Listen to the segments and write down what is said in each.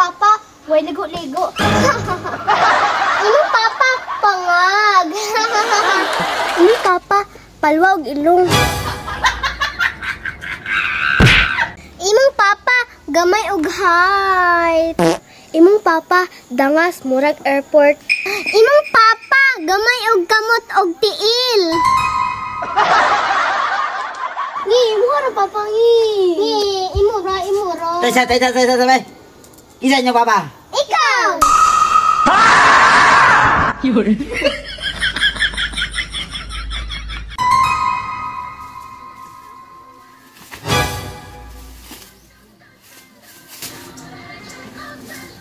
papa, way ligo-ligo. Imong papa, pangag. Imong papa, palwa og ilong. Imong papa, gamay og height. Imong papa, dangas murag airport. Imong papa, gamay og kamot og tiil. Gi, imura papa gi. Gi, imura. Sabay. Isa niyo, Papa. Ikaw! Yun.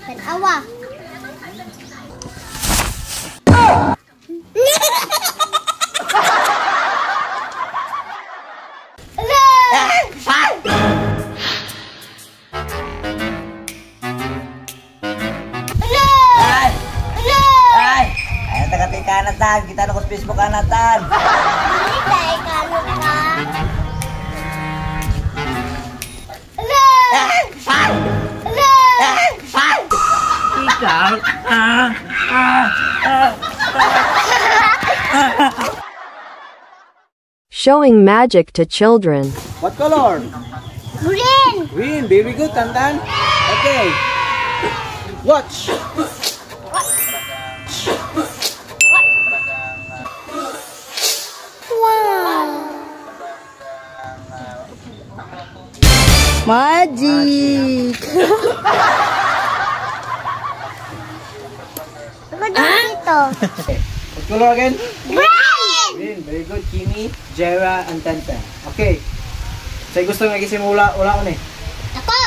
Tanawa. Kanatan, kita nukos Facebook kanatan. Hindi tayo kanot ka. Ikaw. Showing magic to children. What color? Green. Green, very good, Tantan. Okay. Watch. Magic! Ako dito. What color again? Green! Green, very good. Kimi, Jera, and Tantan. Okay. Sa'yo gusto nga gisimula, wala ko ni. Ako!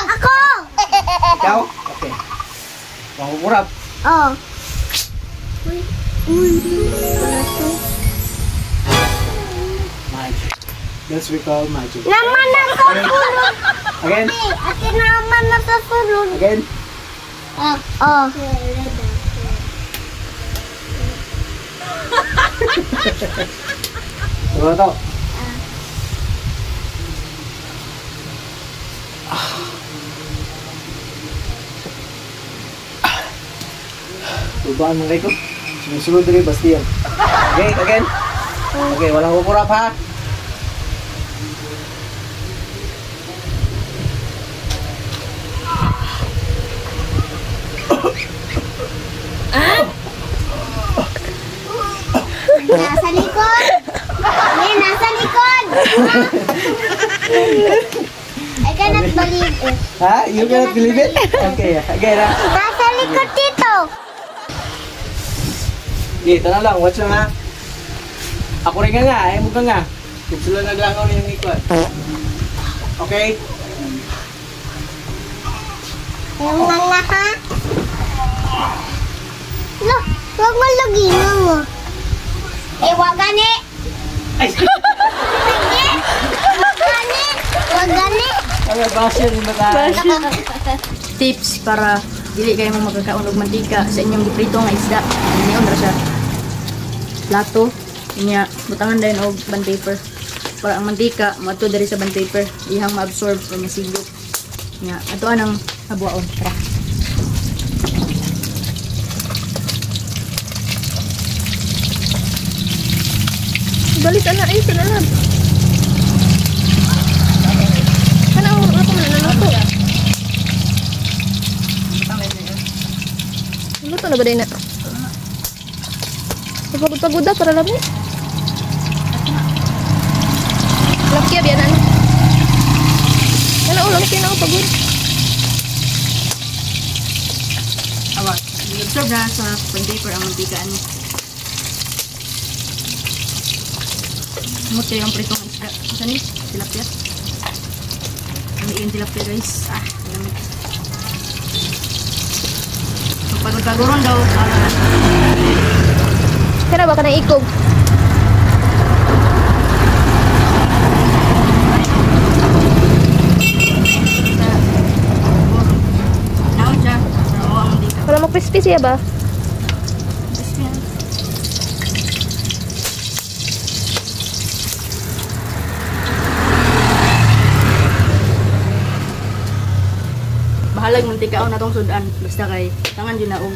Ikaw? Okay. Mangupurap. Oh. Magic. That's we call magic. Naman na sa sulod. Again? Ate naman na sa sulod. Again? Oh. Diba to? Tubaan mo kayo ko. Sumusunod rin, Bastian. Okay, again? Okay, walang kupurap ha? Nasa likod. Nasa likod. I cannot believe it. Ha? You cannot believe it? Okay, again ha? Nasa likod dito. Okay, tanong lang, watch lang ha? Ako rin nga, ayaw mo ka nga. Kung sila naglangaw na yung ikot. Okay? Yung nga ha? No, huwag mo lagin mo. Wag gani. Ay! Wag gani. Ang basya rin ba Tips para dili kayo mo magkakaon og mantika sa inyong giprito nga isda. Inion ra siya. Plato, inya butangan din og band paper. Para ang mantika mato diri sa band paper, ihang ma-absorb sa masigop. Nya atoan ang abuaon. Tara. Balik anak ini sana. Kana ako mananato. Luto na ba din na? Pagod-pagod para lami. Laki biyan ano. Kana ulo laki na ako pagod. Awak, i-absorb na sa paper ang mantika ani. Mut yung pritong isda. Isa ni? Tilapia. Ang tilapia guys. Gamit. So, pagod-pagoron daw. Kaya ba ka na ikog? Naon siya. Wala mo crispy siya ba? bahalag mantikaon na tong sudan. Basta kay tangan yun na og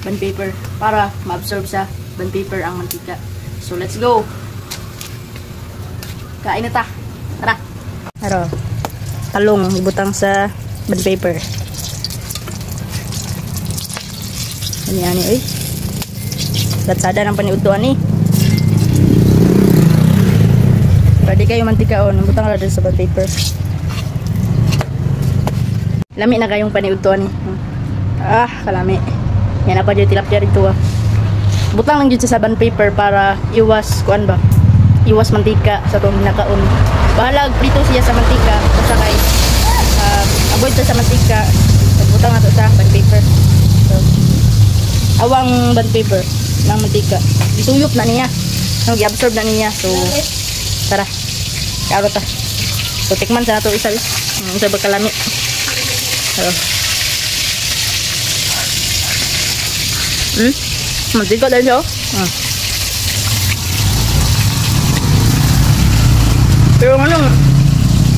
band paper para ma-absorb sa band paper ang mantika. So let's go. Kain na ta. Tara. Tara. Talong ibutang sa band paper. Ani oy. Latsada ng paniudtoan ni. Pwede kayo mantikaon, ibutang ra sa band paper. Lami na kayong paniudtoan ni. Ah, kalami. Yan ako dyan tilapia rito ah. Butang lang dyan sa band paper para iwas, kuan ba? Iwas mantika sa itong nakaon. Bahalag prito siya sa mantika. Basta kay avoid sa mantika. Butang na sa band paper. So, awang band paper ng mantika. Ituyop na niya. I-absorb na niya. So, tara. Karo ta. So, tikman sa nato isa. Isa ba kalami? So, mantika din siya. Pero ano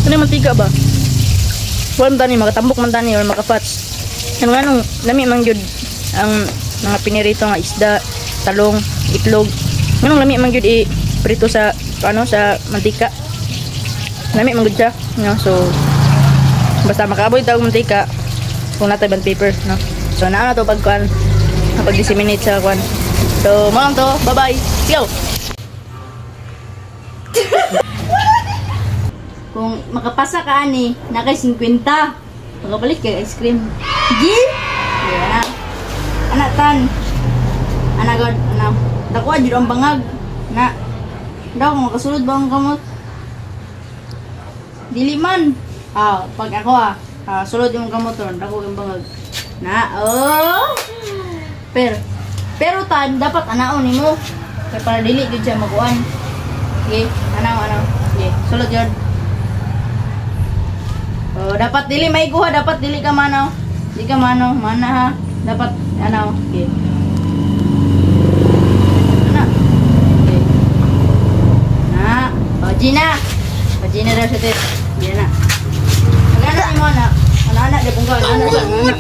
yung mantika ba? Wala man tani, makatambok man tani or makafats. Ano nga lami man yun ang mga pinirito nga isda, talong, itlog. Anong lami man yun i-prito sa sa mantika. Lami man yun siya. No? So, basta makaboy tawag mantika kung natay band paper. No? So, naano to pagkuhan pag-disseminate sa kwan. So, malang to. Bye-bye. Go! Kung makapasa ka ani, nakay 50. Magabalik kay ice cream. Gi? Yeah. Anak tan. Anak god, anak. Dako jud ang bangag. Na. Daw kung makasulod ba ang kamot? Dili man. Pag ako sulod yung kamot ron, dako yung bangag. Na, oh. Pero tan dapat anaon nimo. Kay para dili gid siya makuan. Okay, anaw. Okay, sulod yun. Oh, dapat dili may kuha, dapat dili ka manaw. Di ka manaw, mana ha. Dapat anaw. Okay. Ana. Okay. Na, Gina daw siya tit. Gina. Magana ni mo na. Anak dia pungkaw, anak. Anak.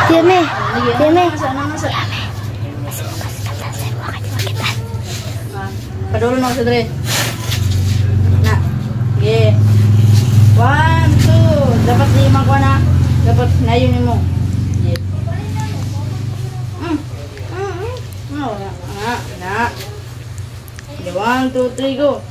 Tiame. Padulong na sa dre. Na. Okay. 1, 2. Dapat 5 ko na. Dapat nayon mo. Okay. Na. 1, 2, 3 go.